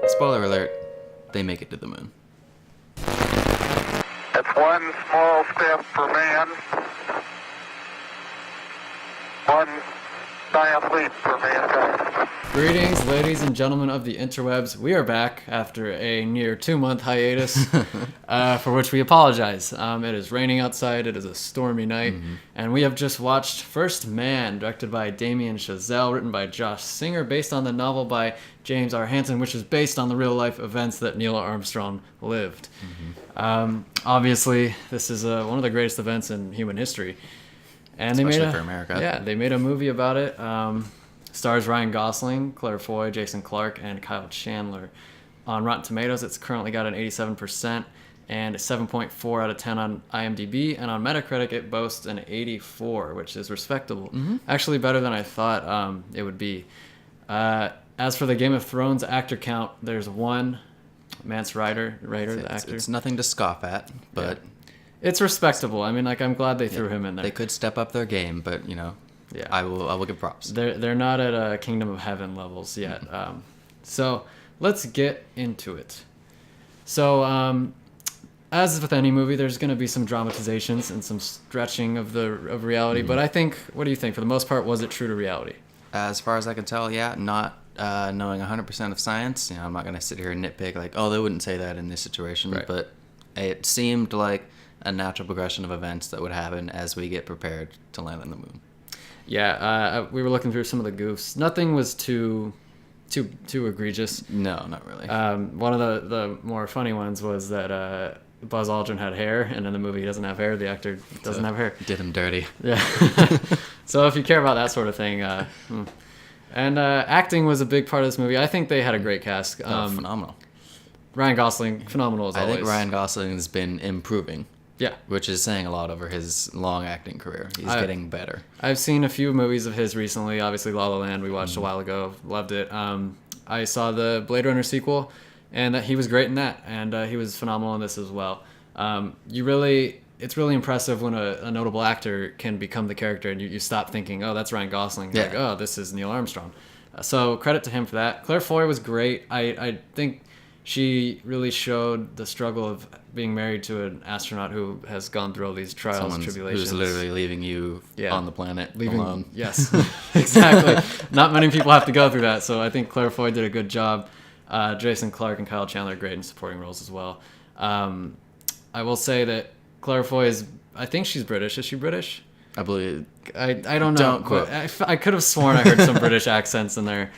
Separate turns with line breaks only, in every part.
Spoiler alert, they make it to the moon.
It's one small step for man, one giant leap for mankind.
Greetings, ladies and gentlemen of the interwebs. We are back after a near 2-month hiatus, for which we apologize. It is raining outside, it is a stormy night, and we have just watched First Man, directed by Damien Chazelle, written by Josh Singer, based on the novel by James R. Hansen, which is based on the real-life events that Neil Armstrong lived. Obviously, this is one of the greatest events in human history. And
Especially for America.
Yeah, they made a movie about it. Stars Ryan Gosling, Claire Foy, Jason Clarke, and Kyle Chandler. On Rotten Tomatoes, it's currently got an 87% and a 7.4 out of 10 on IMDb. And on Metacritic, it boasts an 84, which is respectable. Actually better than I thought it would be. As for the Game of Thrones actor count, there's one. Mance Ryder, the actor.
It's nothing to scoff at, but...
Yeah. It's respectable. I mean, like, I'm glad they threw him in there.
They could step up their game, but, you know,
yeah.
I will give props.
They're not at Kingdom of Heaven levels yet. So let's get into it. So as with any movie, there's going to be some dramatizations and some stretching of reality. But I think, what do you think? For the most part, was it true to reality?
As far as I can tell, yeah, not knowing 100% of science. You know, I'm not going to sit here and nitpick like, oh, they wouldn't say that in this situation.
Right.
But it seemed like a natural progression of events that would happen as we get prepared to land on the moon.
Yeah, we were looking through some of the goofs. Nothing was too egregious.
No, not really.
One of the more funny ones was that Buzz Aldrin had hair, and in the movie he doesn't have hair. The actor doesn't have hair.
Did him dirty.
Yeah. So if you care about that sort of thing, and acting was a big part of this movie. I think they had a great cast.
Phenomenal.
Ryan Gosling, phenomenal as always.
I think Ryan Gosling has been improving.
Yeah.
Which is saying a lot over his long acting career. He's getting better.
I've seen a few movies of his recently. Obviously, La La Land we watched a while ago. Loved it. I saw the Blade Runner sequel, and he was great in that. And he was phenomenal in this as well. It's really impressive when a notable actor can become the character, and you stop thinking, oh, that's Ryan Gosling. You're like, oh, this is Neil Armstrong. So credit to him for that. Claire Foy was great. I think she really showed the struggle of being married to an astronaut who has gone through all these trials and tribulations.
Who's literally leaving you on the planet alone.
Yes, exactly. Not many people have to go through that, so I think Claire Foy did a good job. Jason Clarke and Kyle Chandler are great in supporting roles as well. I will say that Claire Foy I think she's British. Is she British?
I believe.
I don't know.
Don't quote.
I could have sworn I heard some British accents in there.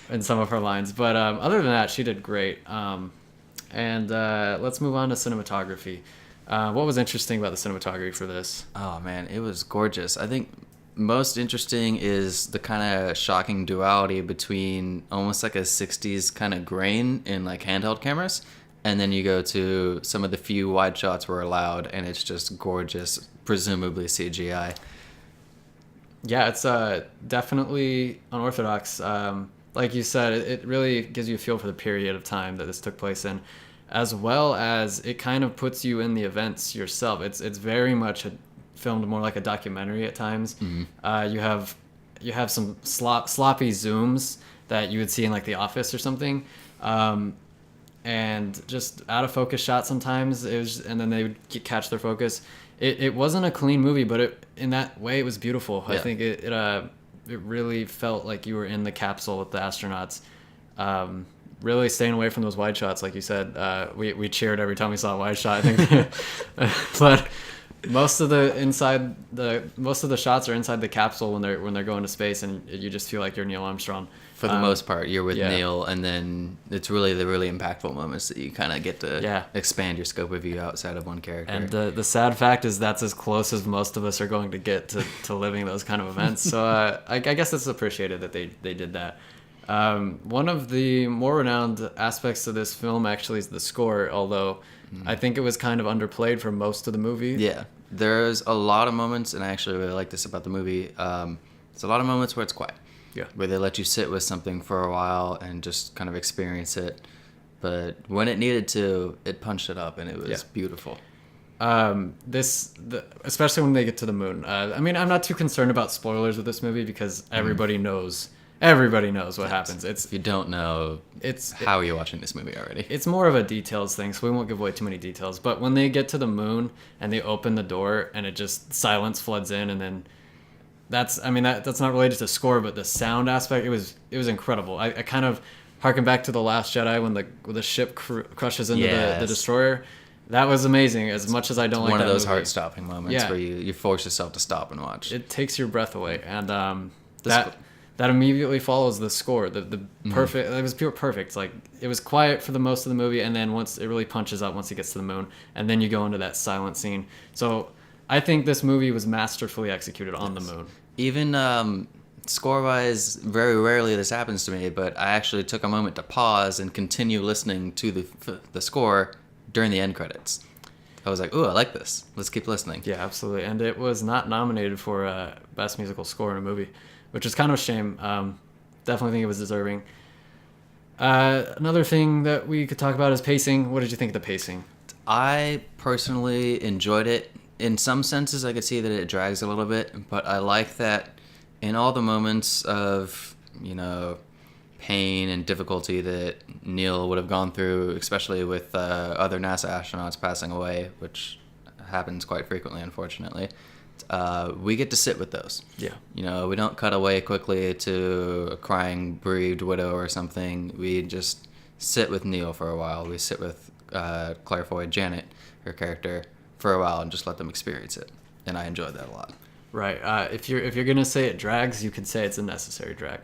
In some of her lines, but other than that, she did great. And let's move on to cinematography. What was interesting about the cinematography for this?
Oh man, it was gorgeous. I think most interesting is the kind of shocking duality between almost like a 60s kind of grain in like handheld cameras, and then you go to some of the few wide shots were allowed, and it's just gorgeous, presumably CGI.
Yeah, it's definitely unorthodox. Like you said, it really gives you a feel for the period of time that this took place in, as well as it kind of puts you in the events yourself. It's very much filmed more like a documentary at times. You have some sloppy zooms that you would see in like The Office or something, and just out of focus shots sometimes. And then they would catch their focus. It wasn't a clean movie, but in that way it was beautiful. Yeah. I think it really felt like you were in the capsule with the astronauts. Really staying away from those wide shots, like you said. We cheered every time we saw a wide shot, I think. But most of the shots are inside the capsule when they're going to space, and you just feel like you're Neil Armstrong.
For the most part, you're with Neil, and then it's really the really impactful moments that you kind of get to expand your scope of view outside of one character.
And the sad fact is that's as close as most of us are going to get to living those kind of events. So I guess it's appreciated that they did that. One of the more renowned aspects of this film actually is the score, although I think it was kind of underplayed for most of the movie.
Yeah, there's a lot of moments, and I actually really like this about the movie. There's a lot of moments where it's quiet.
Yeah.
Where they let you sit with something for a while and just kind of experience it. But when it needed to, it punched it up, and it was beautiful.
Especially when they get to the moon. I mean, I'm not too concerned about spoilers with this movie because everybody knows what happens.
If you don't know, how are you watching this movie already?
It's more of a details thing, so we won't give away too many details. But when they get to the moon and they open the door and it just silence floods in, and then that's not related to score, but the sound aspect, it was incredible. I kind of harken back to The Last Jedi when the ship crushes into the destroyer. That was amazing. As much as I don't like that movie.
One of those heart-stopping moments where you force yourself to stop and watch.
It takes your breath away, and that immediately follows the score. The perfect. It was pure perfect. Like, it was quiet for the most of the movie, and then once it really punches up once he gets to the moon, and then you go into that silent scene. So I think this movie was masterfully executed on the moon.
Even score-wise, very rarely this happens to me, but I actually took a moment to pause and continue listening to the score during the end credits. I was like, ooh, I like this. Let's keep listening.
Yeah, absolutely. And it was not nominated for Best Musical Score in a Movie, which is kind of a shame. Definitely think it was deserving. Another thing that we could talk about is pacing. What did you think of the pacing?
I personally enjoyed it. In some senses, I could see that it drags a little bit, but I like that in all the moments of, pain and difficulty that Neil would have gone through, especially with other NASA astronauts passing away, which happens quite frequently, unfortunately. We get to sit with those.
Yeah.
We don't cut away quickly to a crying, bereaved widow or something. We just sit with Neil for a while. We sit with Claire Foy, Janet, her character, for a while and just let them experience it. And I enjoyed that a lot.
Right. If you're gonna say it drags, you can say it's a necessary drag.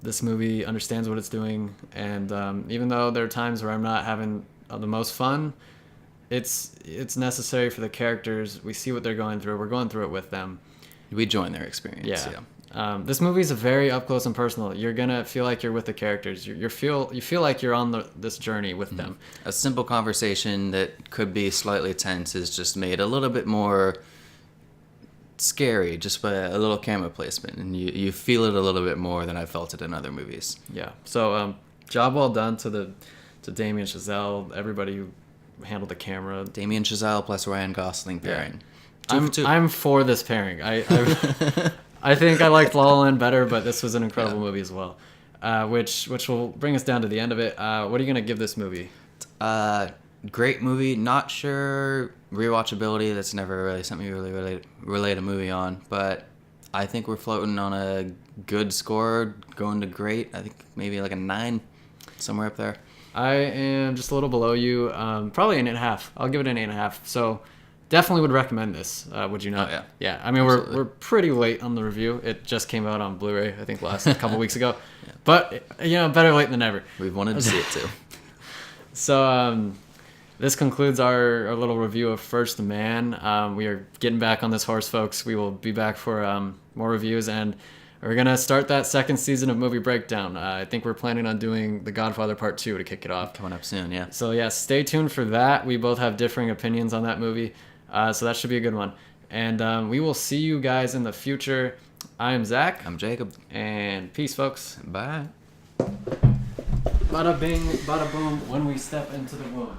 This movie understands what it's doing, and even though there are times where I'm not having the most fun, it's necessary for the characters. We see what they're going through. We're going through it with them.
We join their experience.
Yeah. This movie is very up close and personal. You're gonna feel like you're with the characters. You feel like you're on this journey with them.
A simple conversation that could be slightly tense is just made a little bit more scary just by a little camera placement, and you feel it a little bit more than I felt it in other movies.
Yeah. So job well done to Damien Chazelle, everybody who handled the camera.
Damien Chazelle plus Ryan Gostling pairing.
Yeah. I'm for this pairing. I think I liked La La Land better, but this was an incredible movie as well. Which will bring us down to the end of it. What are you gonna give this movie?
Great movie. Not sure rewatchability. That's never really something you really relate a movie on. But I think we're floating on a good score, going to great. I think maybe like a 9, somewhere up there.
I am just a little below you. Probably an 8.5. I'll give it an 8.5. So definitely would recommend this. Would you not?
Oh, yeah.
Yeah. I mean, we're pretty late on the review. It just came out on Blu-ray, I think, a couple weeks ago. Yeah. But better late than never.
We've wanted to see it too.
So this concludes our little review of First Man. We are getting back on this horse, folks. We will be back for more reviews, and we're going to start that second season of Movie Breakdown. I think we're planning on doing The Godfather Part 2 to kick it off.
Coming up soon, yeah.
So, yeah, stay tuned for that. We both have differing opinions on that movie, so that should be a good one. And we will see you guys in the future. I am Zach.
I'm Jacob.
And peace, folks.
Bye.
Bada bing, bada boom, when we step into the womb.